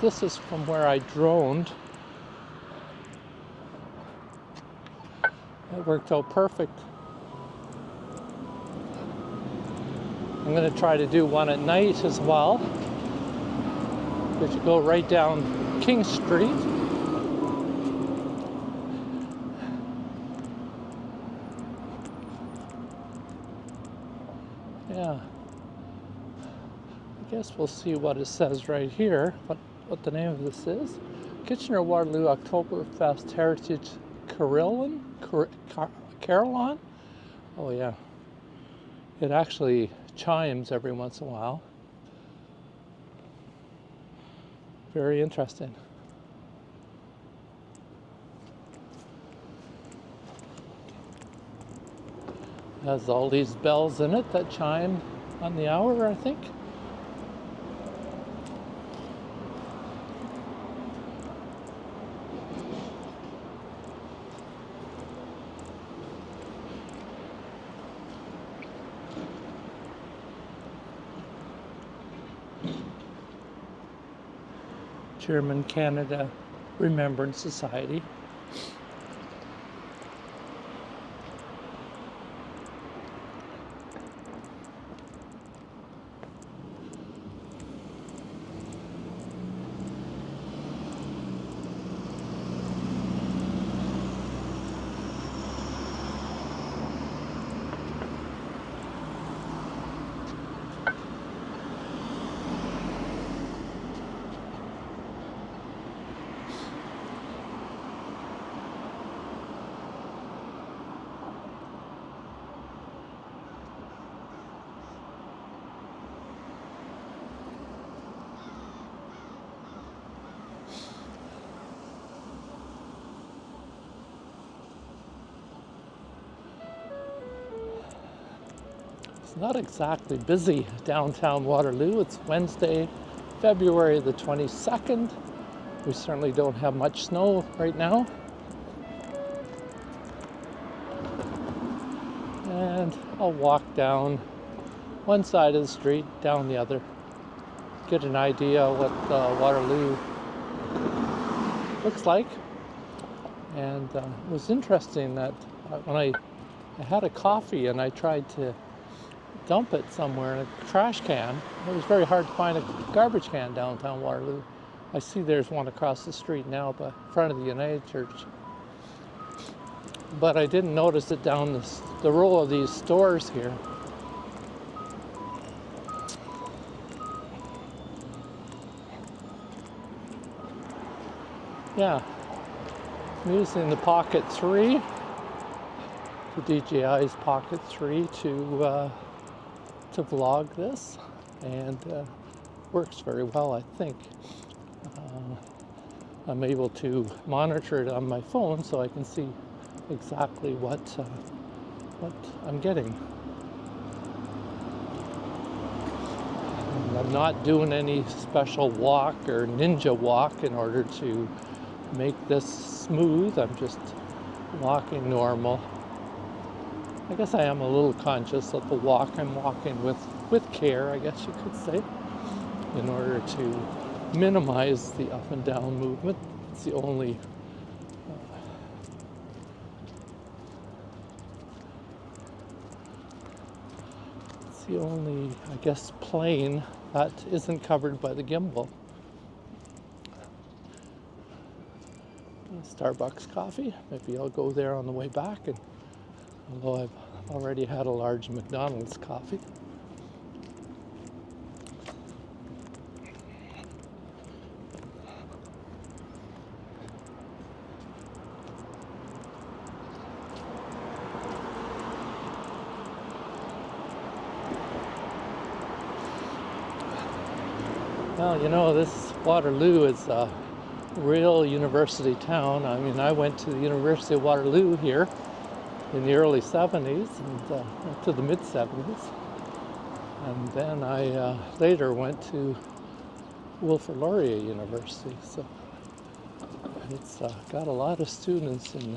This is from where I droned. It worked out perfect. I'm going to try to do one at night as well. We should go right down King Street. Yeah. I guess we'll see what it says right here, what the name of this is. Kitchener-Waterloo Oktoberfest Heritage Carillon? Carillon? Oh yeah. It actually chimes every once in a while. Very interesting. It has all these bells in it that chime on the hour, I think. German Canada Remembrance Society. It's not exactly busy downtown Waterloo. It's Wednesday, February the 22nd. We certainly don't have much snow right now. And I'll walk down one side of the street, down the other, get an idea what Waterloo looks like. And it was interesting that when I had a coffee and I tried to dump it somewhere in a trash can, it was very hard to find a garbage can downtown Waterloo. I see there's one across the street now, but in front of the United Church. But I didn't notice it down the row of these stores here. Yeah, I'm using the Pocket 3, the DJI's Pocket 3 to vlog this, and works very well, I think. I'm able to monitor it on my phone so I can see exactly what I'm getting. And I'm not doing any special walk or ninja walk in order to make this smooth. I'm just walking normal. I guess I am a little conscious of the walk. I'm walking with care, I guess you could say, in order to minimize the up and down movement. It's the only I guess, plane that isn't covered by the gimbal. Starbucks coffee. Maybe I'll go there on the way back, and although I've already had a large McDonald's coffee. Well, you know, this Waterloo is a real university town. I mean, I went to the University of Waterloo here in the early 70s and to the mid 70s. And then I later went to Wilfrid Laurier University. So it's got a lot of students in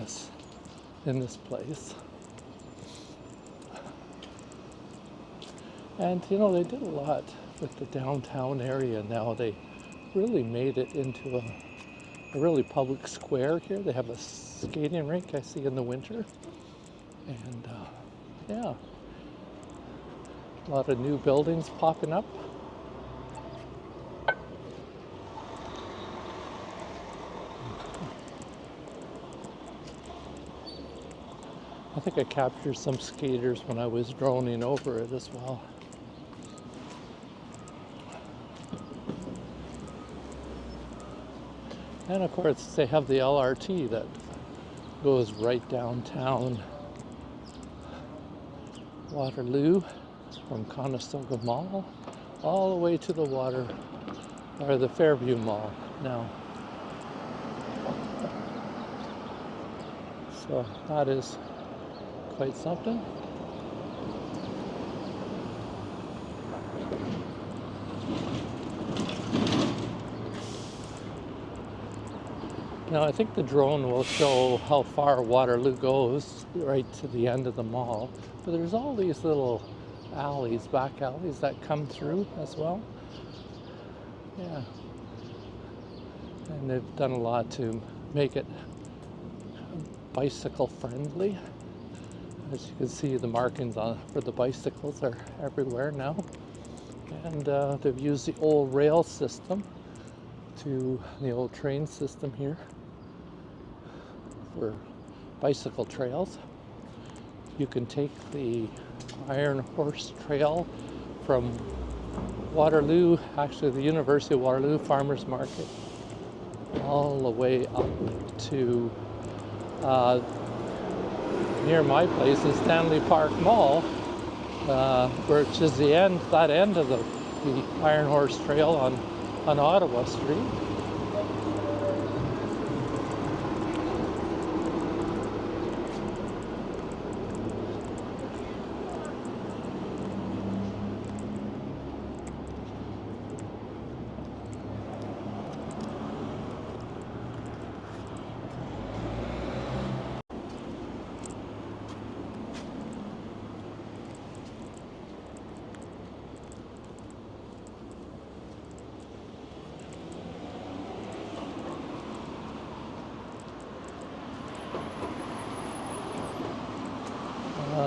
this place. And you know, they did a lot with the downtown area now. They really made it into a really public square here. They have a skating rink I see in the winter. And yeah, a lot of new buildings popping up. I think I captured some skaters when I was droning over it as well. And of course, they have the LRT that goes right downtown Waterloo from Conestoga Mall all the way to the the Fairview Mall now. So that is quite something. Now I think the drone will show how far Waterloo goes right to the end of the mall, but there's all these little alleys, back alleys that come through as well. Yeah, and they've done a lot to make it bicycle friendly. As you can see, the markings for the bicycles are everywhere now, and they've used the old rail system the old train system here for bicycle trails. You can take the Iron Horse Trail from Waterloo, actually the University of Waterloo Farmers Market, all the way up to near my place is Stanley Park Mall, which is that end of the Iron Horse Trail on Ottawa Street.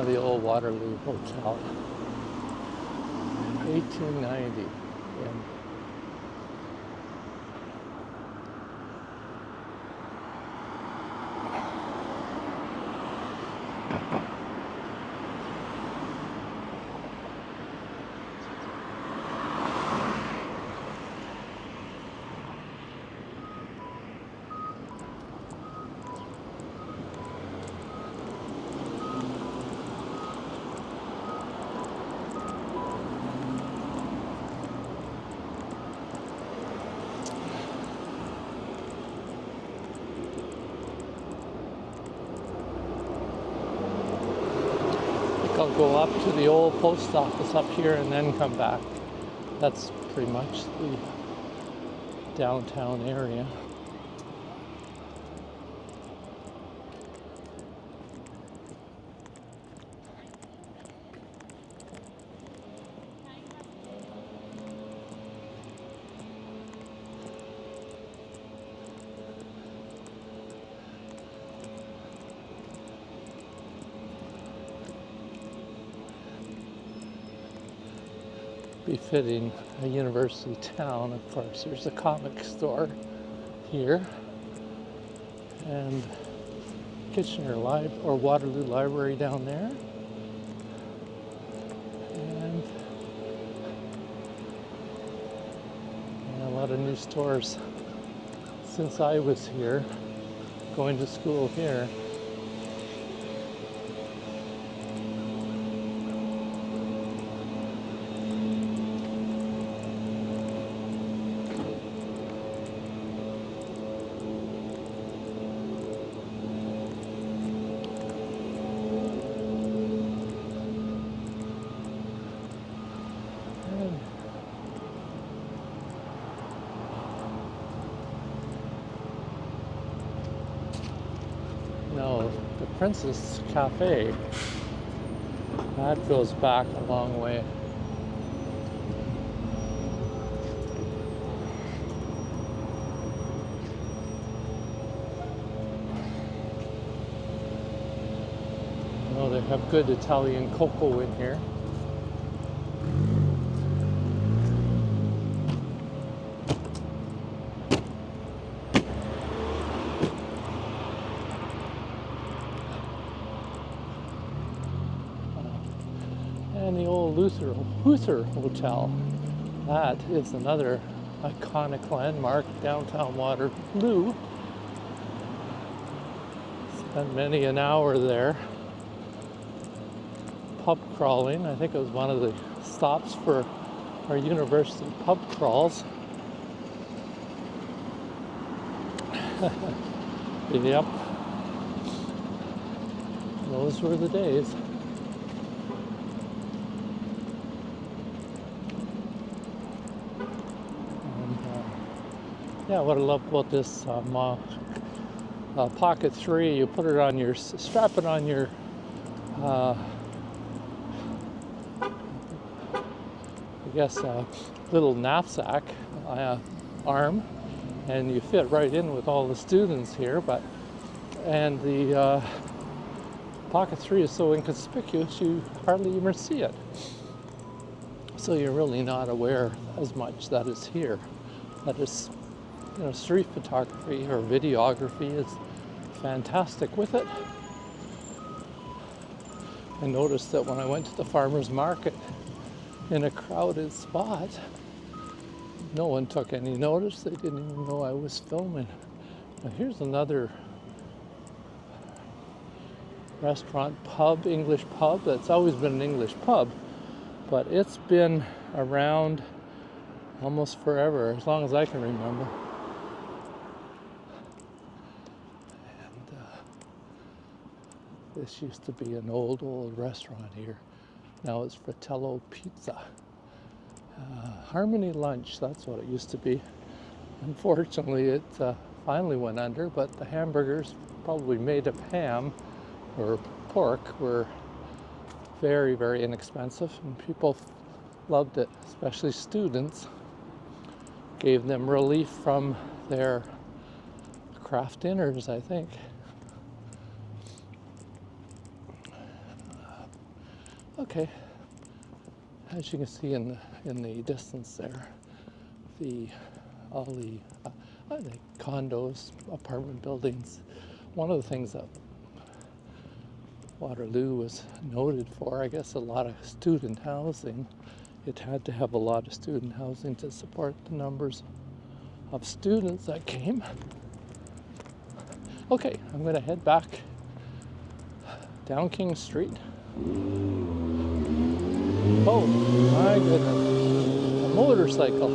The old Waterloo Hotel, 1890. Yeah. I'll go up to the old post office up here and then come back. That's pretty much the downtown area. Befitting a university town, of course. There's a comic store here, and Waterloo Library down there, and a lot of new stores since I was here, going to school here. No, the Princess Cafe, that goes back a long way. they have good Italian cocoa in here. And the old Luther Hotel. That is another iconic landmark, downtown Waterloo. Spent many an hour there pub crawling. I think it was one of the stops for our university pub crawls. Yep, those were the days. Yeah, what I love about this Pocket 3, you put it on your, strap it on your I guess little knapsack arm, and you fit right in with all the students here. And the Pocket 3 is so inconspicuous you hardly even see it, so you're really not aware as much that it's here. That is, street photography or videography is fantastic with it. I noticed that when I went to the farmer's market in a crowded spot, no one took any notice. They didn't even know I was filming. Now here's another restaurant, pub, English pub. That's always been an English pub, but it's been around almost forever, as long as I can remember. And this used to be an old restaurant here. Now it's Fratello Pizza. Harmony Lunch, that's what it used to be. Unfortunately, it finally went under, but the hamburgers, probably made of ham or pork, were very, very inexpensive, and people loved it, especially students. Gave them relief from their craft dinners, I think. Okay, as you can see in the distance there, all the condos, apartment buildings. One of the things that Waterloo was noted for, I guess, a lot of student housing. It had to have a lot of student housing to support the numbers of students that came. Okay, I'm going to head back down King Street. Oh my goodness, a motorcycle.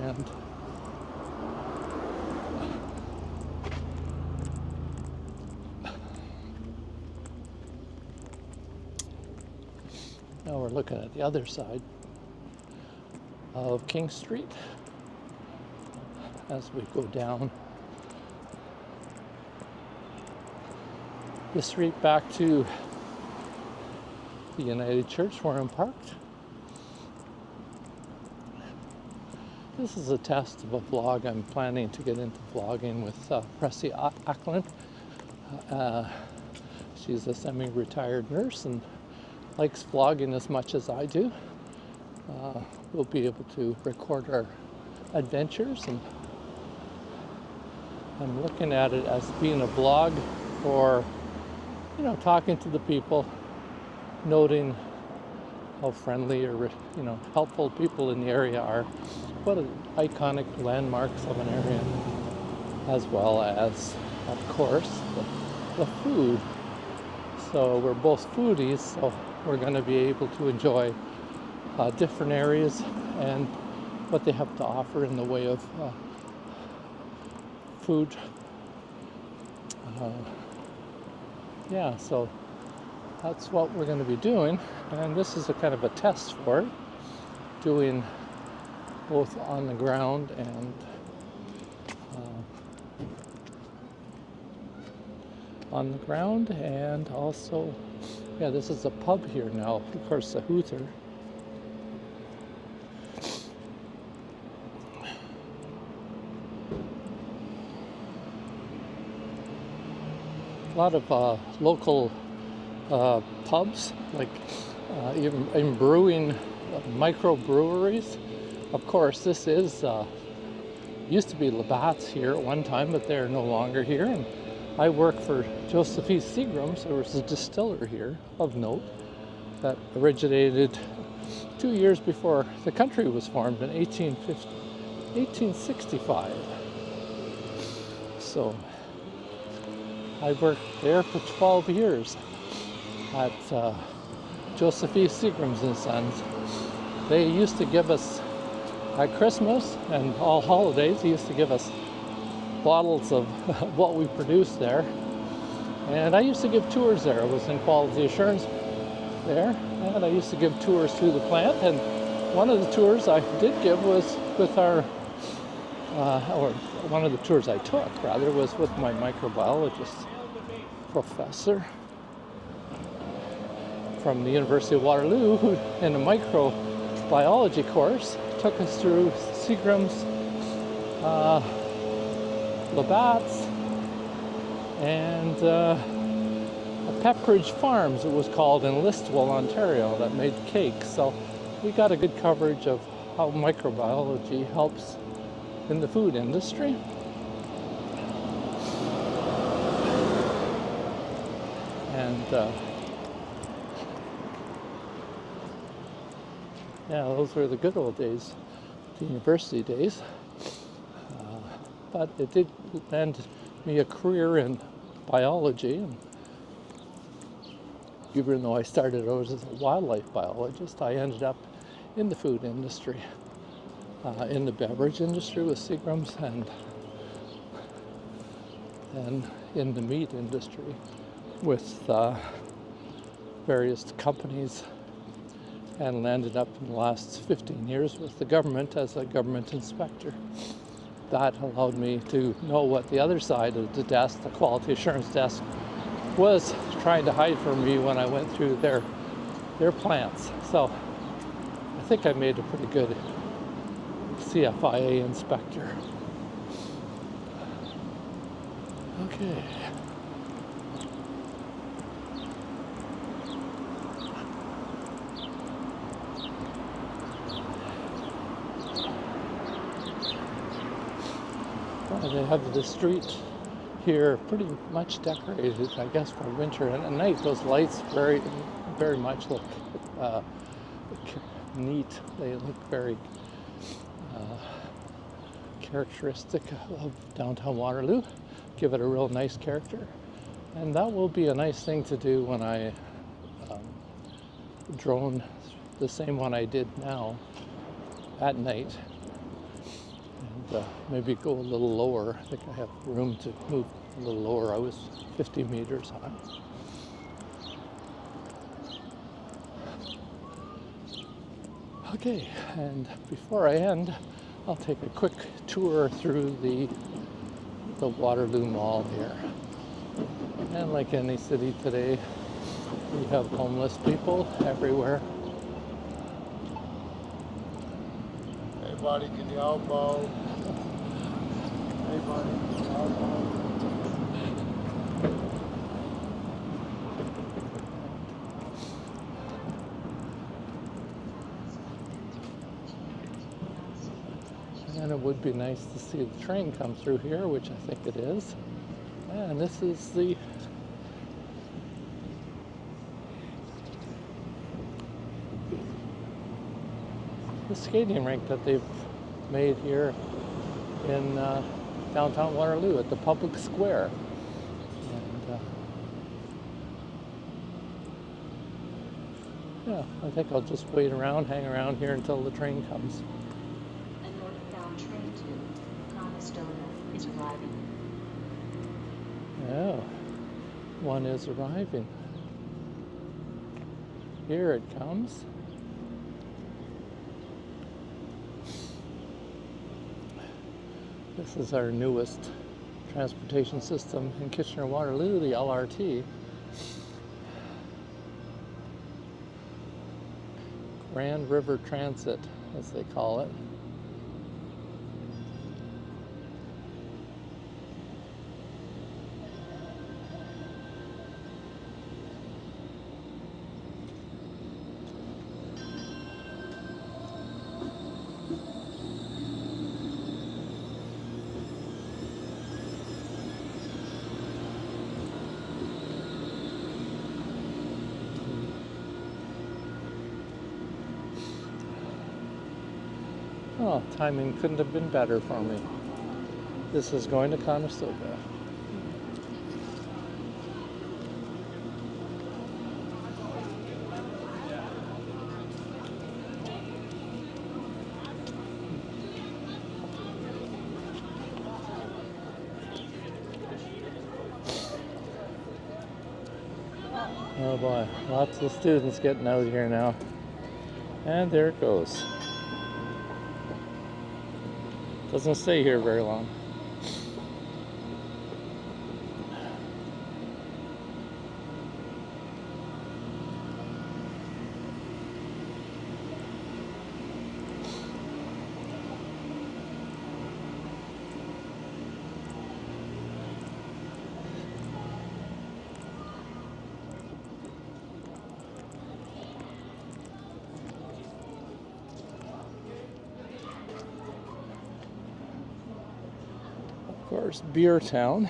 And now we're looking at the other side of King Street as we go down the street back to the United Church where I'm parked. This is a test of a vlog. I'm planning to get into vlogging with Pressy Ackland. She's a semi-retired nurse and likes vlogging as much as I do. We'll be able to record our adventures, and I'm looking at it as being a vlog for, talking to the people, noting how friendly or, helpful people in the area are, what iconic landmarks of an area, as well as, of course, the food. So we're both foodies, so we're going to be able to enjoy different areas and what they have to offer in the way of food. So that's what we're going to be doing, and this is a kind of a test for it, doing both on the ground and also, this is a pub here now, of course, the Hooter. a lot of local pubs, like even brewing, microbreweries. Of course, this is used to be Labatt's here at one time, but they're no longer here. And I work for Joseph E. Seagram's. There was a distiller here of note that originated 2 years before the country was formed in 1865. So I worked there for 12 years at Joseph E. Seagram's and Sons. They used to give us, at Christmas and all holidays, he used to give us bottles of what we produced there. And I used to give tours there. I was in quality assurance there, and I used to give tours through the plant. And one of the tours I did give was with our, or one of the tours I took, rather, was with my microbiologist professor from the University of Waterloo, who, in a microbiology course, took us through Seagram's, Labatt's, and Pepperidge Farms, it was called, in Listowel, Ontario, that made cakes. So we got a good coverage of how microbiology helps in the food industry. And yeah, those were the good old days, the university days. But it did land me a career in biology. And even though I started out as a wildlife biologist, I ended up in the food industry, in the beverage industry with Seagram's, and in the meat industry with various companies, and landed up in the last 15 years with the government as a government inspector. That allowed me to know what the other side of the desk, the quality assurance desk, was trying to hide from me when I went through their plants. So I think I made a pretty good CFIA inspector. Okay. They have the street here pretty much decorated, I guess, for winter. And at night, those lights very, very much look neat. They look very characteristic of downtown Waterloo. Give it a real nice character. And that will be a nice thing to do when I drone the same one I did now at night. Maybe go a little lower. I think I have room to move a little lower. I was 50 meters high. Okay, and before I end, I'll take a quick tour through the Waterloo Mall here. And like any city today, we have homeless people everywhere. Hey buddy, can you elbow? Hey buddy, can you elbow? And it would be nice to see the train come through here, which I think it is. And this is the skating rink that they've made here in downtown Waterloo at the Public Square. And yeah, I think I'll just wait around, hang around here until the train comes. A northbound train to Conestoga is arriving. Yeah, one is arriving. Here it comes. This is our newest transportation system in Kitchener-Waterloo, the LRT. Grand River Transit, as they call it. Oh, timing couldn't have been better for me. This is going to Conestoga. Oh boy, lots of students getting out here now. And there it goes. Doesn't stay here very long. Of course, Beer Town.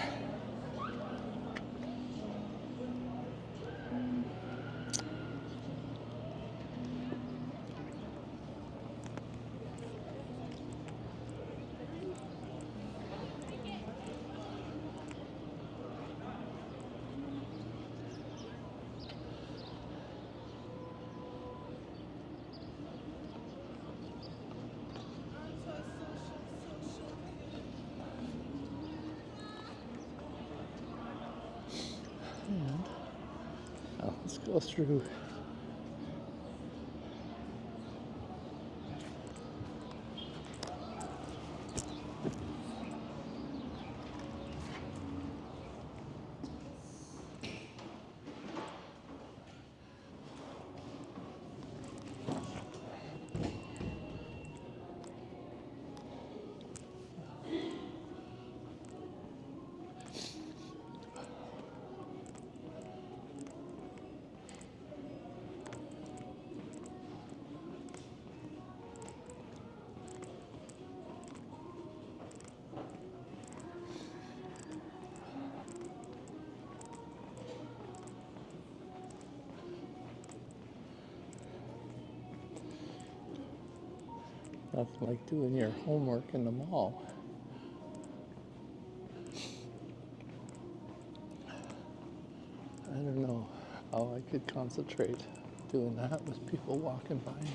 Now let's go through. Nothing like doing your homework in the mall. I don't know how I could concentrate doing that with people walking by me.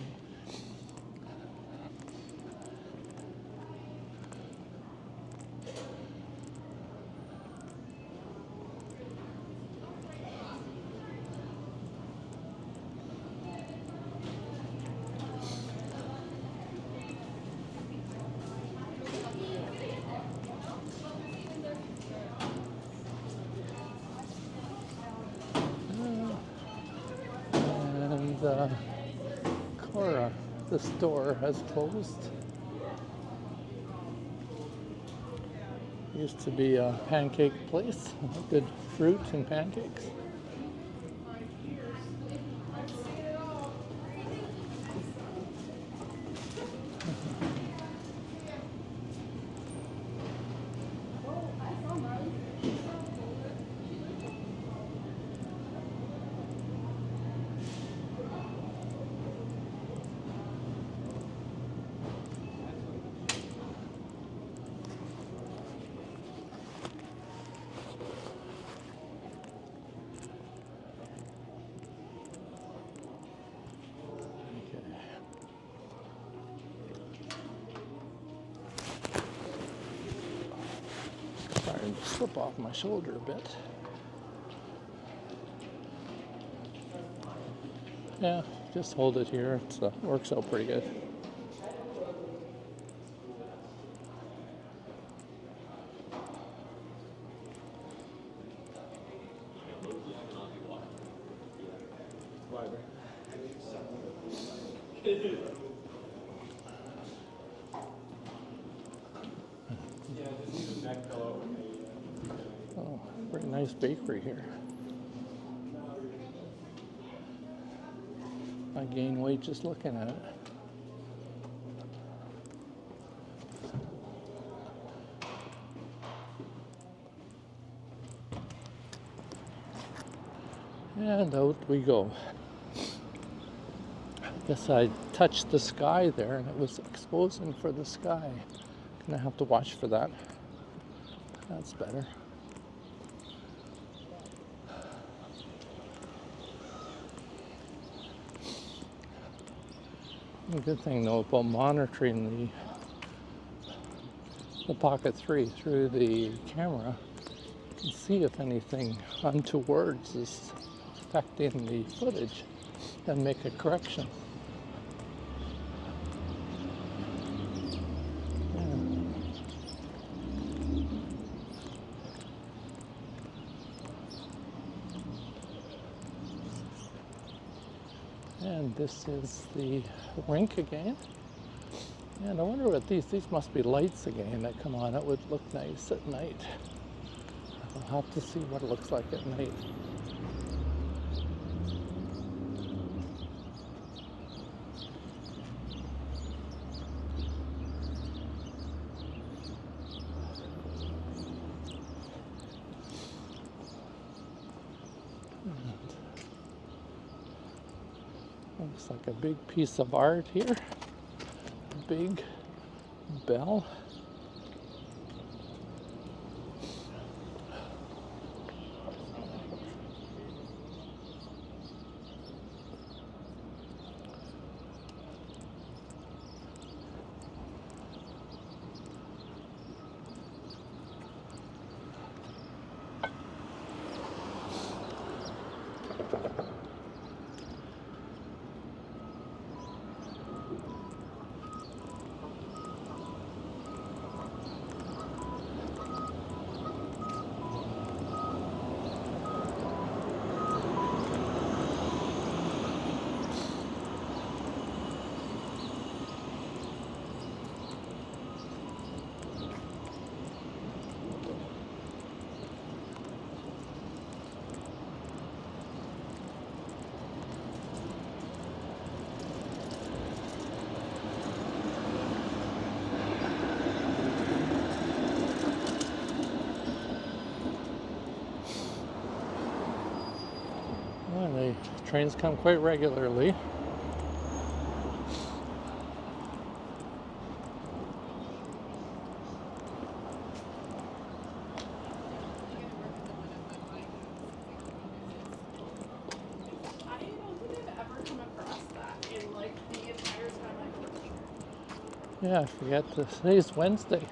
And Cora, the store, has closed. Used to be a pancake place, good fruit and pancakes. Starting to slip off my shoulder a bit. Yeah, just hold it here. It works out pretty good. Oh, pretty nice bakery here. I gain weight just looking at it. And out we go. guess I touched the sky there and it was exposing for the sky. Gonna have to watch for that. That's better. The good thing though about monitoring the Pocket 3 through the camera, you can see if anything untowards is affecting the footage and make a correction. And this is the rink again. And I wonder what these must be lights again that come on. It would look nice at night. I'll have to see what it looks like at night. Looks like a big piece of art here. Big bell. Well, the trains come quite regularly. Yeah, I forget today's Wednesday.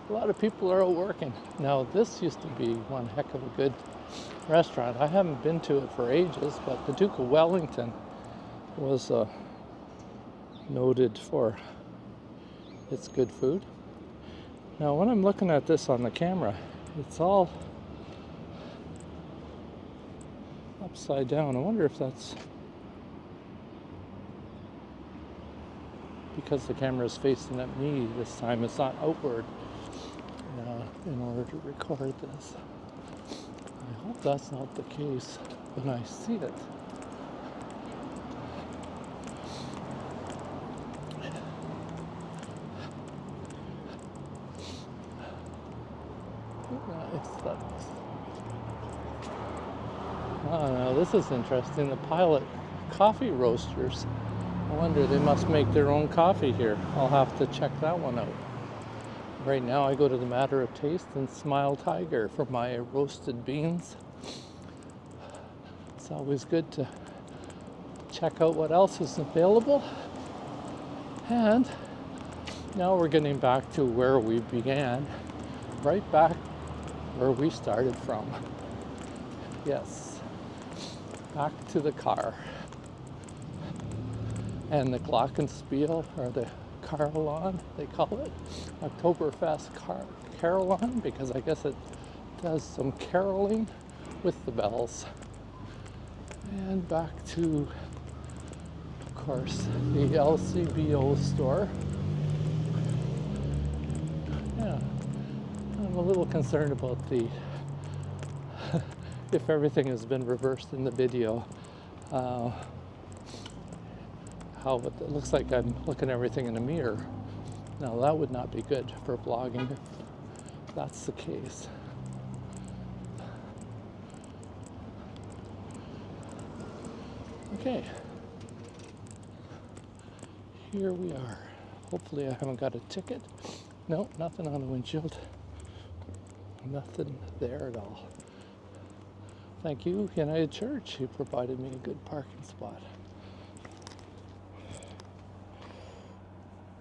A lot of people are out working. Now, this used to be one heck of a good restaurant. I haven't been to it for ages, but the Duke of Wellington was noted for its good food. Now, when I'm looking at this on the camera, it's all upside down. I wonder if that's because the camera is facing at me this time. It's not outward in order to record this. I hope that's not the case when I see it. Oh, now this is interesting. The Pilot coffee roasters. I wonder, they must make their own coffee here. I'll have to check that one out. Right now I go to the Matter of Taste and Smile Tiger for my roasted beans. It's always good to check out what else is available. And now we're getting back to where we began, right back where we started from. Yes, back to the car. And the Glockenspiel, or the Carillon, they call it, Oktoberfest Carillon, because I guess it does some caroling with the bells. And back to, of course, the LCBO store. Yeah, I'm a little concerned about if everything has been reversed in the video. How it looks like I'm looking at everything in a mirror. Now that would not be good for vlogging if that's the case. Okay. here we are. Hopefully I haven't got a ticket. No, nothing on the windshield. Nothing there at all. Thank you, United Church, who provided me a good parking spot.